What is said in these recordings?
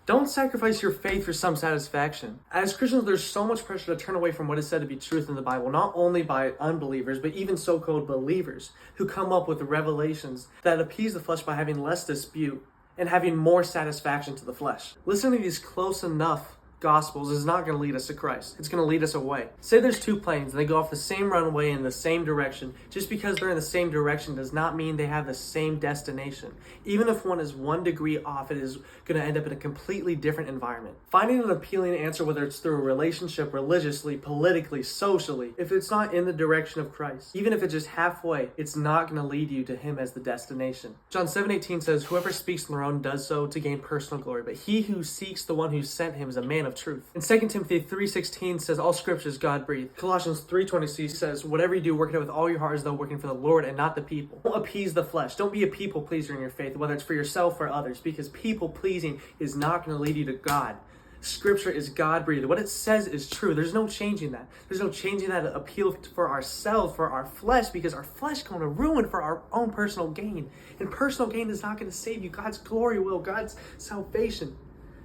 Don't sacrifice your faith for some satisfaction. As Christians, there's so much pressure to turn away from what is said to be truth in the Bible, not only by unbelievers, but even so-called believers who come up with revelations that appease the flesh by having less dispute and having more satisfaction to the flesh. Listening to these close enough gospels is not going to lead us to Christ. It's going to lead us away. Say there's two planes and they go off the same runway in the same direction. Just because they're in the same direction does not mean they have the same destination. Even if one is 1 degree off, it is going to end up in a completely different environment. Finding an appealing answer, whether it's through a relationship, religiously, politically, socially, if it's not in the direction of Christ, even if it's just halfway, it's not going to lead you to him as the destination. John 7:18 says, whoever speaks on their own does so to gain personal glory, but he who seeks the one who sent him is a man of truth. And 2 Timothy 3:16 says, all scripture is God-breathed. Colossians 3:26 says, whatever you do, work it out with all your heart as though working for the Lord and not the people. Don't appease the flesh. Don't be a people pleaser in your faith, whether it's for yourself or others, because people pleasing is not going to lead you to God. Scripture is God-breathed. What it says is true. There's no changing that. There's no changing that appeal for ourselves, for our flesh, because our flesh is going to ruin for our own personal gain. And personal gain is not going to save you. God's glory will, God's salvation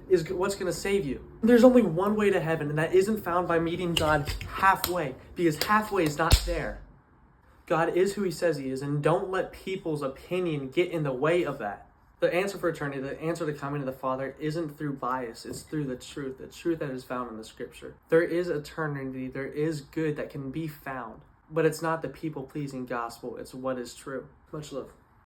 is what's going to save you. There's only one way to heaven, and that isn't found by meeting God halfway, because halfway is not there. God is who he says he is, and don't let people's opinion get in the way of that. The answer for eternity, the answer to coming to the Father isn't through bias, it's through the truth that is found in the scripture. There is eternity, there is good that can be found, but it's not the people-pleasing gospel, it's what is true. Much love.